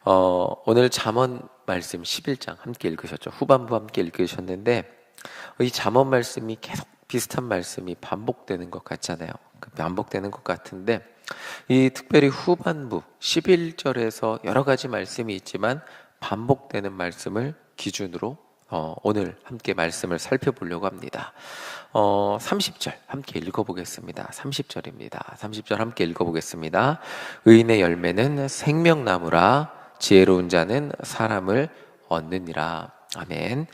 오늘 잠언 말씀 11장 함께 읽으셨죠? 후반부 함께 읽으셨는데 이 잠언 말씀이 계속 비슷한 말씀이 반복되는 것 같잖아요. 반복되는 것 같은데 이 특별히 후반부 11절에서 여러 가지 말씀이 있지만 반복되는 말씀을 기준으로 오늘 함께 말씀을 살펴보려고 합니다. 30절 함께 읽어보겠습니다. 30절입니다. 30절 함께 읽어보겠습니다. 의인의 열매는 생명나무라 지혜로운 자는 사람을 얻느니라. 아멘.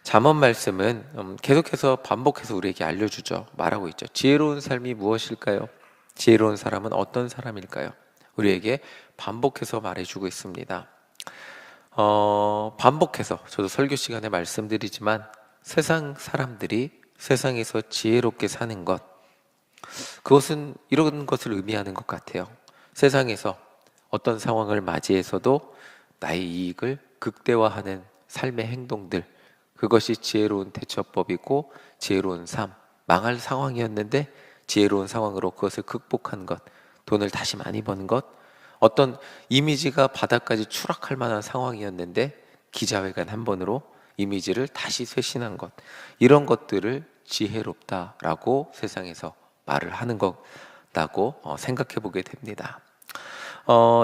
잠언 말씀은 계속해서 반복해서 우리에게 알려주죠. 말하고 있죠. 지혜로운 삶이 무엇일까요? 지혜로운 사람은 어떤 사람일까요? 우리에게 반복해서 말해주고 있습니다. 반복해서 저도 설교 시간에 말씀드리지만 세상 사람들이 세상에서 지혜롭게 사는 것, 그것은 이런 것을 의미하는 것 같아요. 세상에서 어떤 상황을 맞이해서도 나의 이익을 극대화하는 삶의 행동들, 그것이 지혜로운 대처법이고 지혜로운 삶, 망할 상황이었는데 지혜로운 상황으로 그것을 극복한 것, 돈을 다시 많이 버는 것, 어떤 이미지가 바닥까지 추락할 만한 상황이었는데 기자회견 한 번으로 이미지를 다시 쇄신한 것, 이런 것들을 지혜롭다라고 세상에서 말을 하는 것다고 생각해 보게 됩니다.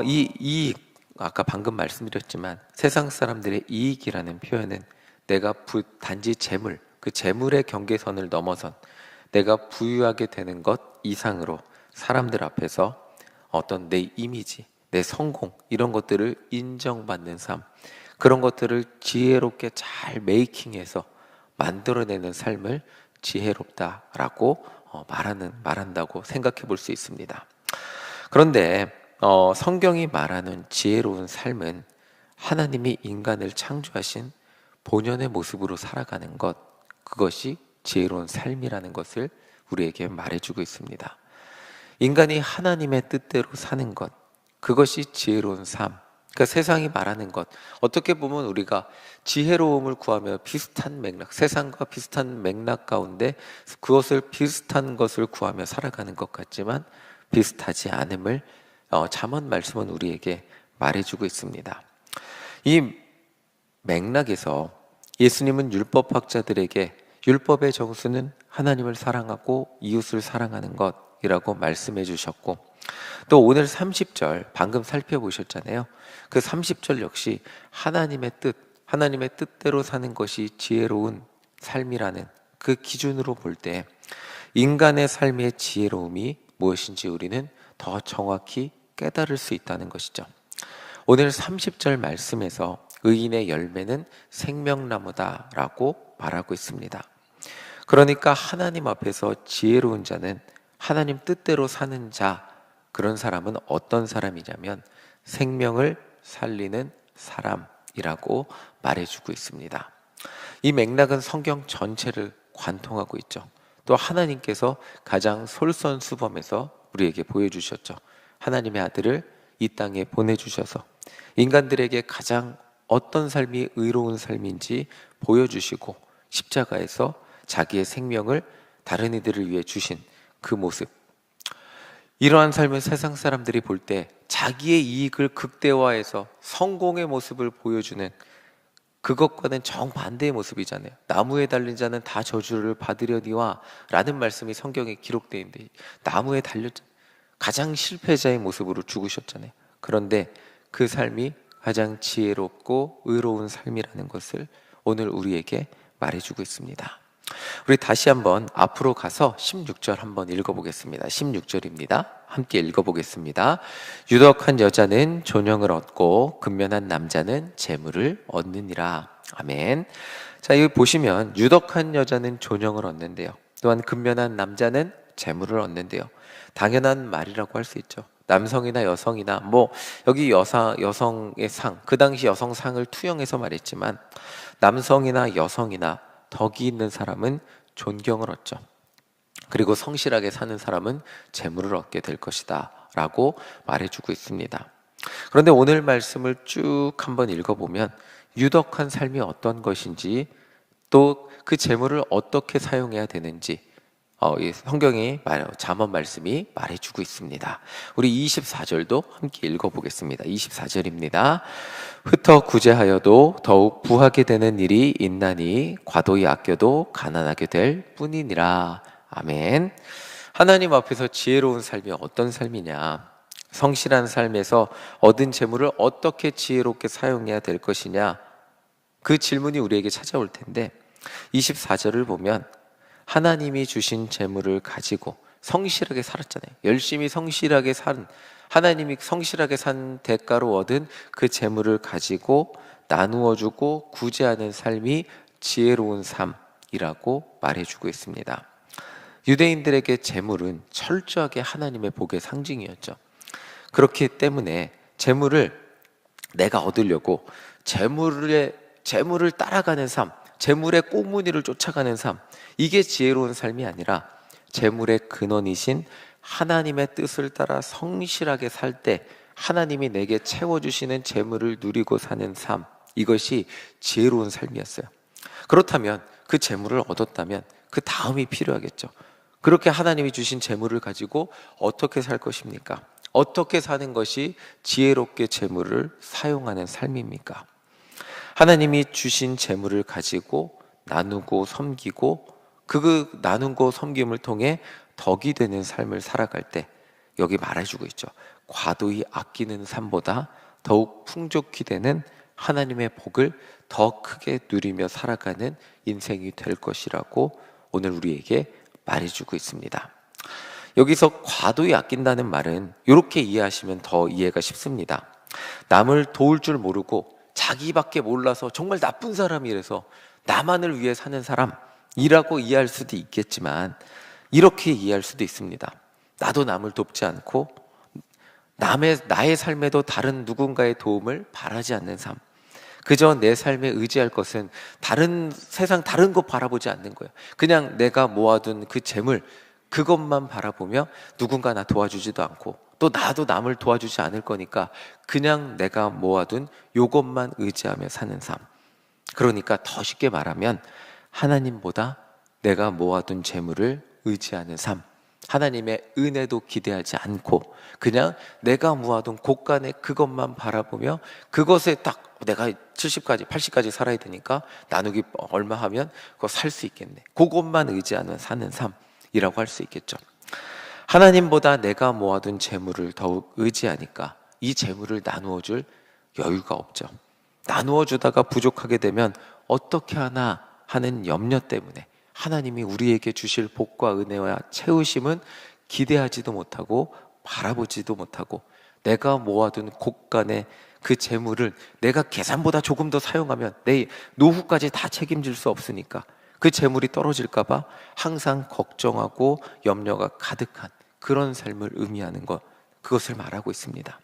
이 이익, 아까 방금 말씀드렸지만 세상 사람들의 이익이라는 표현은 내가 단지 재물, 그 재물의 경계선을 넘어선 내가 부유하게 되는 것 이상으로 사람들 앞에서 어떤 내 이미지, 내 성공, 이런 것들을 인정받는 삶, 그런 것들을 지혜롭게 잘 메이킹해서 만들어내는 삶을 지혜롭다라고 말한다고 생각해 볼 수 있습니다. 그런데 성경이 말하는 지혜로운 삶은 하나님이 인간을 창조하신 본연의 모습으로 살아가는 것, 그것이 지혜로운 삶이라는 것을 우리에게 말해주고 있습니다. 인간이 하나님의 뜻대로 사는 것, 그것이 지혜로운 삶. 그러니까 세상이 말하는 것, 어떻게 보면 우리가 지혜로움을 구하며 비슷한 맥락, 세상과 비슷한 맥락 가운데 그것을 비슷한 것을 구하며 살아가는 것 같지만 비슷하지 않음을 잠언 말씀은 우리에게 말해주고 있습니다. 이 맥락에서 예수님은 율법학자들에게 율법의 정수는 하나님을 사랑하고 이웃을 사랑하는 것이라고 말씀해 주셨고, 또 오늘 30절 방금 살펴보셨잖아요. 그 30절 역시 하나님의 뜻대로 사는 것이 지혜로운 삶이라는 그 기준으로 볼 때 인간의 삶의 지혜로움이 무엇인지 우리는 더 정확히 깨달을 수 있다는 것이죠. 오늘 30절 말씀에서 의인의 열매는 생명나무다라고 말하고 있습니다. 그러니까 하나님 앞에서 지혜로운 자는 하나님 뜻대로 사는 자, 그런 사람은 어떤 사람이냐면 생명을 살리는 사람이라고 말해주고 있습니다. 이 맥락은 성경 전체를 관통하고 있죠. 또 하나님께서 가장 솔선수범해서 우리에게 보여주셨죠. 하나님의 아들을 이 땅에 보내주셔서 인간들에게 가장 어떤 삶이 의로운 삶인지 보여주시고 십자가에서 자기의 생명을 다른 이들을 위해 주신 그 모습, 이러한 삶은 세상 사람들이 볼 때 자기의 이익을 극대화해서 성공의 모습을 보여주는 그것과는 정반대의 모습이잖아요. 나무에 달린 자는 다 저주를 받으려니와 라는 말씀이 성경에 기록되어 있는데 나무에 달려 가장 실패자의 모습으로 죽으셨잖아요. 그런데 그 삶이 가장 지혜롭고 의로운 삶이라는 것을 오늘 우리에게 말해주고 있습니다. 우리 다시 한번 앞으로 가서 16절 한번 읽어보겠습니다. 16절입니다. 함께 읽어보겠습니다. 유덕한 여자는 존영을 얻고 근면한 남자는 재물을 얻느니라. 아멘. 자, 여기 보시면 유덕한 여자는 존영을 얻는데요, 또한 근면한 남자는 재물을 얻는데요, 당연한 말이라고 할 수 있죠. 남성이나 여성이나 여기 여성의 상, 그 당시 여성상을 투영해서 말했지만 남성이나 여성이나 덕이 있는 사람은 존경을 얻죠. 그리고 성실하게 사는 사람은 재물을 얻게 될 것이다 라고 말해주고 있습니다. 그런데 오늘 말씀을 쭉 한번 읽어보면 유덕한 삶이 어떤 것인지, 또 그 재물을 어떻게 사용해야 되는지, 이 성경이 잠언 말씀이 말해주고 있습니다. 우리 24절도 함께 읽어보겠습니다. 24절입니다. 흩어 구제하여도 더욱 부하게 되는 일이 있나니 과도히 아껴도 가난하게 될 뿐이니라. 아멘. 하나님 앞에서 지혜로운 삶이 어떤 삶이냐? 성실한 삶에서 얻은 재물을 어떻게 지혜롭게 사용해야 될 것이냐? 그 질문이 우리에게 찾아올 텐데 24절을 보면 하나님이 주신 재물을 가지고 성실하게 살았잖아요. 열심히 성실하게 산, 하나님이 성실하게 산 대가로 얻은 그 재물을 가지고 나누어 주고 구제하는 삶이 지혜로운 삶이라고 말해주고 있습니다. 유대인들에게 재물은 철저하게 하나님의 복의 상징이었죠. 그렇기 때문에 재물을 내가 얻으려고 재물을 따라가는 삶, 재물의 꽁무니를 쫓아가는 삶, 이게 지혜로운 삶이 아니라 재물의 근원이신 하나님의 뜻을 따라 성실하게 살 때 하나님이 내게 채워주시는 재물을 누리고 사는 삶, 이것이 지혜로운 삶이었어요. 그렇다면 그 재물을 얻었다면 그 다음이 필요하겠죠. 그렇게 하나님이 주신 재물을 가지고 어떻게 살 것입니까? 어떻게 사는 것이 지혜롭게 재물을 사용하는 삶입니까? 하나님이 주신 재물을 가지고 나누고 섬기고 그 나누고 섬김을 통해 덕이 되는 삶을 살아갈 때 여기 말해주고 있죠. 과도히 아끼는 삶보다 더욱 풍족히 되는 하나님의 복을 더 크게 누리며 살아가는 인생이 될 것이라고 오늘 우리에게 말해주고 있습니다. 여기서 과도히 아낀다는 말은 이렇게 이해하시면 더 이해가 쉽습니다. 남을 도울 줄 모르고 자기밖에 몰라서 정말 나쁜 사람이라서 나만을 위해 사는 사람이라고 이해할 수도 있겠지만 이렇게 이해할 수도 있습니다. 나도 남을 돕지 않고 나의 삶에도 다른 누군가의 도움을 바라지 않는 삶, 그저 내 삶에 의지할 것은 세상 다른 것 바라보지 않는 거예요. 그냥 내가 모아둔 그 재물, 그것만 바라보며 누군가 나 도와주지도 않고 또 나도 남을 도와주지 않을 거니까 그냥 내가 모아둔 요것만 의지하며 사는 삶. 그러니까 더 쉽게 말하면 하나님보다 내가 모아둔 재물을 의지하는 삶, 하나님의 은혜도 기대하지 않고 그냥 내가 모아둔 곳간에 그것만 바라보며 그것에 딱 내가 70까지 80까지 살아야 되니까 나누기 얼마 하면 그거 살 수 있겠네, 그것만 의지하는 사는 삶이라고 할 수 있겠죠. 하나님보다 내가 모아둔 재물을 더욱 의지하니까 이 재물을 나누어 줄 여유가 없죠. 나누어 주다가 부족하게 되면 어떻게 하나 하는 염려 때문에 하나님이 우리에게 주실 복과 은혜와 채우심은 기대하지도 못하고 바라보지도 못하고 내가 모아둔 곳간에 그 재물을 내가 계산보다 조금 더 사용하면 내 노후까지 다 책임질 수 없으니까 그 재물이 떨어질까 봐 항상 걱정하고 염려가 가득한 그런 삶을 의미하는 것, 그것을 말하고 있습니다.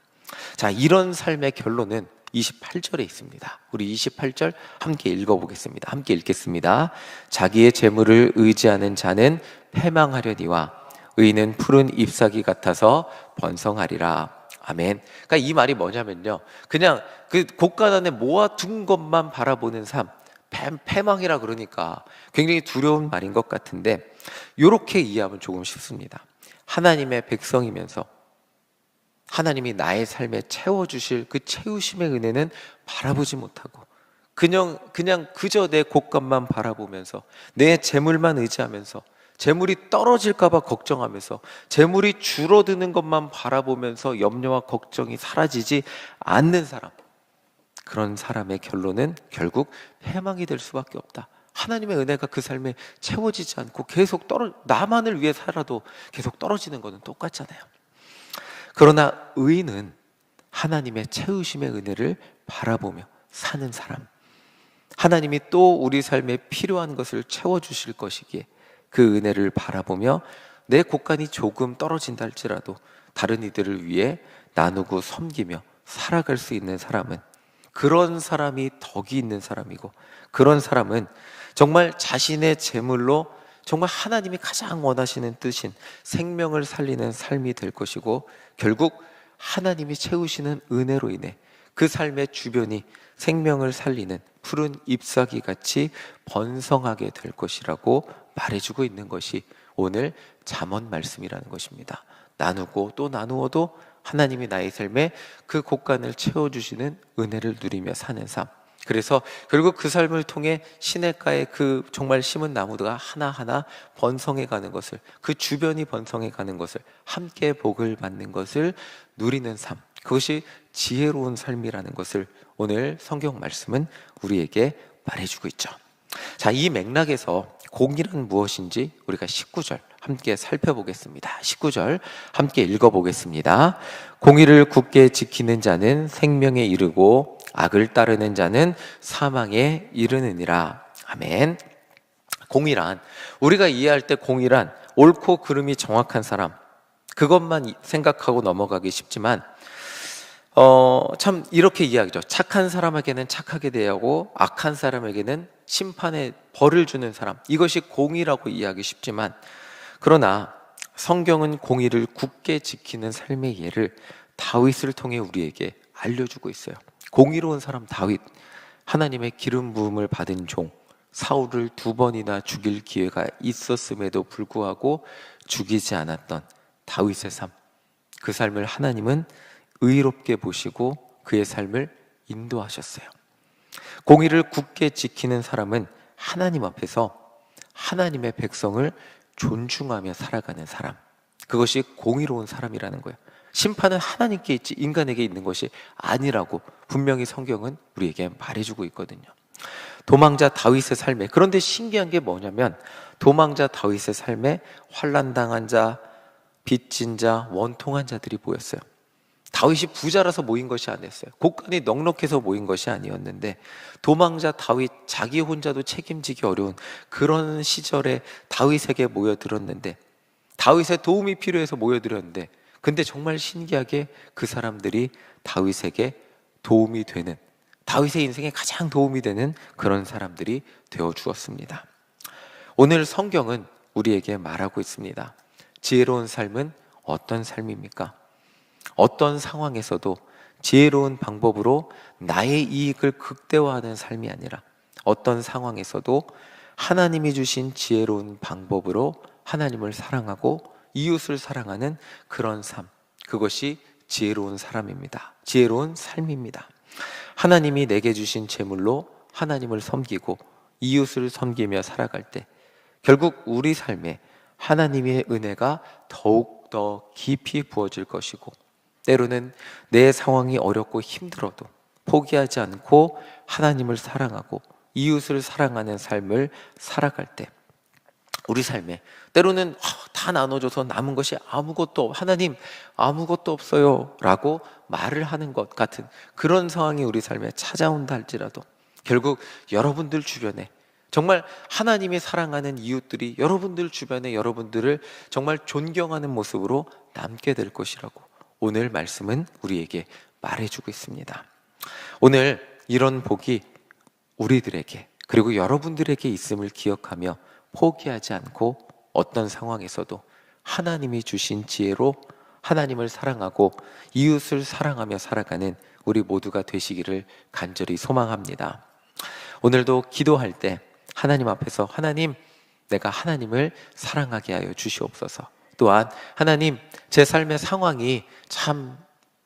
자, 이런 삶의 결론은 28절에 있습니다. 우리 28절 함께 읽어보겠습니다. 함께 읽겠습니다. 자기의 재물을 의지하는 자는 패망하려니와 의인은 푸른 잎사귀 같아서 번성하리라. 아멘. 그러니까 이 말이 뭐냐면요, 그냥 그 곳간 안에 모아둔 것만 바라보는 삶, 패망이라 그러니까 굉장히 두려운 말인 것 같은데 이렇게 이해하면 조금 쉽습니다. 하나님의 백성이면서 하나님이 나의 삶에 채워주실 그 채우심의 은혜는 바라보지 못하고 그냥 그저 내 곳간만 바라보면서 내 재물만 의지하면서 재물이 떨어질까 봐 걱정하면서 재물이 줄어드는 것만 바라보면서 염려와 걱정이 사라지지 않는 사람, 그런 사람의 결론은 결국 패망이 될 수밖에 없다. 하나님의 은혜가 그 삶에 채워지지 않고 계속 나만을 위해 살아도 계속 떨어지는 것은 똑같잖아요. 그러나 의인은 하나님의 채우심의 은혜를 바라보며 사는 사람, 하나님이 또 우리 삶에 필요한 것을 채워주실 것이기에 그 은혜를 바라보며 내 곳간이 조금 떨어진다 할지라도 다른 이들을 위해 나누고 섬기며 살아갈 수 있는 사람은, 그런 사람이 덕이 있는 사람이고 그런 사람은 정말 자신의 재물로 정말 하나님이 가장 원하시는 뜻인 생명을 살리는 삶이 될 것이고 결국 하나님이 채우시는 은혜로 인해 그 삶의 주변이 생명을 살리는 푸른 잎사귀 같이 번성하게 될 것이라고 말해주고 있는 것이 오늘 잠언 말씀이라는 것입니다. 나누고 또 나누어도 하나님이 나의 삶에 그 곳간을 채워주시는 은혜를 누리며 사는 삶. 그래서 결국 그 삶을 통해 시냇가에 그 정말 심은 나무가 하나하나 번성해 가는 것을, 그 주변이 번성해 가는 것을, 함께 복을 받는 것을 누리는 삶, 그것이 지혜로운 삶이라는 것을 오늘 성경 말씀은 우리에게 말해주고 있죠. 자, 이 맥락에서 공의란 무엇인지 우리가 19절 함께 살펴보겠습니다. 19절 함께 읽어보겠습니다. 공의를 굳게 지키는 자는 생명에 이르고 악을 따르는 자는 사망에 이르느니라. 아멘. 공의란, 우리가 이해할 때 공의란 옳고 그름이 정확한 사람, 그것만 생각하고 넘어가기 쉽지만 참 이렇게 이야기죠. 착한 사람에게는 착하게 대하고 악한 사람에게는 심판의 벌을 주는 사람, 이것이 공의라고 이해하기 쉽지만, 그러나 성경은 공의를 굳게 지키는 삶의 예를 다윗을 통해 우리에게 알려주고 있어요. 공의로운 사람 다윗, 하나님의 기름 부음을 받은 종, 사울을 2번이나 죽일 기회가 있었음에도 불구하고 죽이지 않았던 다윗의 삶, 그 삶을 하나님은 의롭게 보시고 그의 삶을 인도하셨어요. 공의를 굳게 지키는 사람은 하나님 앞에서 하나님의 백성을 존중하며 살아가는 사람, 그것이 공의로운 사람이라는 거예요. 심판은 하나님께 있지 인간에게 있는 것이 아니라고 분명히 성경은 우리에게 말해주고 있거든요. 도망자 다윗의 삶에, 그런데 신기한 게 뭐냐면 도망자 다윗의 삶에 환난당한 자, 빚진 자, 원통한 자들이 보였어요. 다윗이 부자라서 모인 것이 아니었어요. 곳간이 넉넉해서 모인 것이 아니었는데, 도망자 다윗 자기 혼자도 책임지기 어려운 그런 시절에 다윗에게 모여들었는데, 다윗의 도움이 필요해서 모여들었는데, 근데 정말 신기하게 그 사람들이 다윗에게 도움이 되는, 다윗의 인생에 가장 도움이 되는 그런 사람들이 되어 주었습니다. 오늘 성경은 우리에게 말하고 있습니다. 지혜로운 삶은 어떤 삶입니까? 어떤 상황에서도 지혜로운 방법으로 나의 이익을 극대화하는 삶이 아니라, 어떤 상황에서도 하나님이 주신 지혜로운 방법으로 하나님을 사랑하고 이웃을 사랑하는 그런 삶, 그것이 지혜로운 사람입니다. 지혜로운 삶입니다. 하나님이 내게 주신 재물로 하나님을 섬기고 이웃을 섬기며 살아갈 때 결국 우리 삶에 하나님의 은혜가 더욱 더 깊이 부어질 것이고, 때로는 내 상황이 어렵고 힘들어도 포기하지 않고 하나님을 사랑하고 이웃을 사랑하는 삶을 살아갈 때 우리 삶에 때로는 다 나눠줘서 남은 것이 아무것도, 하나님 아무것도 없어요 라고 말을 하는 것 같은 그런 상황이 우리 삶에 찾아온다 할지라도, 결국 여러분들 주변에 정말 하나님이 사랑하는 이웃들이 여러분들 주변에 여러분들을 정말 존경하는 모습으로 남게 될 것이라고 오늘 말씀은 우리에게 말해주고 있습니다. 오늘 이런 복이 우리들에게 그리고 여러분들에게 있음을 기억하며 포기하지 않고 어떤 상황에서도 하나님이 주신 지혜로 하나님을 사랑하고 이웃을 사랑하며 살아가는 우리 모두가 되시기를 간절히 소망합니다. 오늘도 기도할 때 하나님 앞에서, 하나님, 내가 하나님을 사랑하게 하여 주시옵소서. 또한 하나님, 제 삶의 상황이 참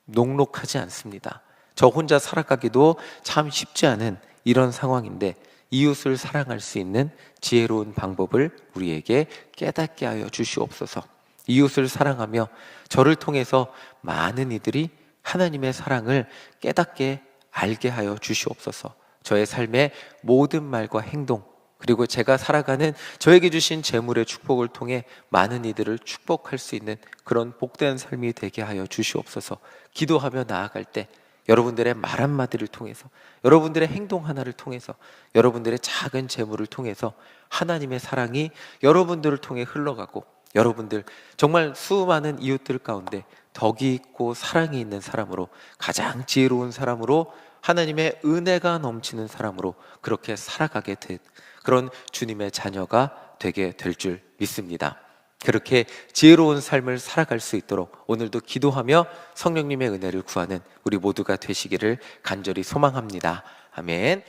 녹록하지 않습니다. 저 혼자 살아가기도 참 쉽지 않은 이런 상황인데 이웃을 사랑할 수 있는 지혜로운 방법을 우리에게 깨닫게 하여 주시옵소서. 이웃을 사랑하며 저를 통해서 많은 이들이 하나님의 사랑을 깨닫게 알게 하여 주시옵소서. 저의 삶의 모든 말과 행동, 그리고 제가 살아가는 저에게 주신 재물의 축복을 통해 많은 이들을 축복할 수 있는 그런 복된 삶이 되게 하여 주시옵소서. 기도하며 나아갈 때 여러분들의 말 한마디를 통해서, 여러분들의 행동 하나를 통해서, 여러분들의 작은 재물을 통해서 하나님의 사랑이 여러분들을 통해 흘러가고, 여러분들 정말 수많은 이웃들 가운데 덕이 있고 사랑이 있는 사람으로, 가장 지혜로운 사람으로, 하나님의 은혜가 넘치는 사람으로 그렇게 살아가게 된 그런 주님의 자녀가 되게 될 줄 믿습니다. 그렇게 지혜로운 삶을 살아갈 수 있도록 오늘도 기도하며 성령님의 은혜를 구하는 우리 모두가 되시기를 간절히 소망합니다. 아멘.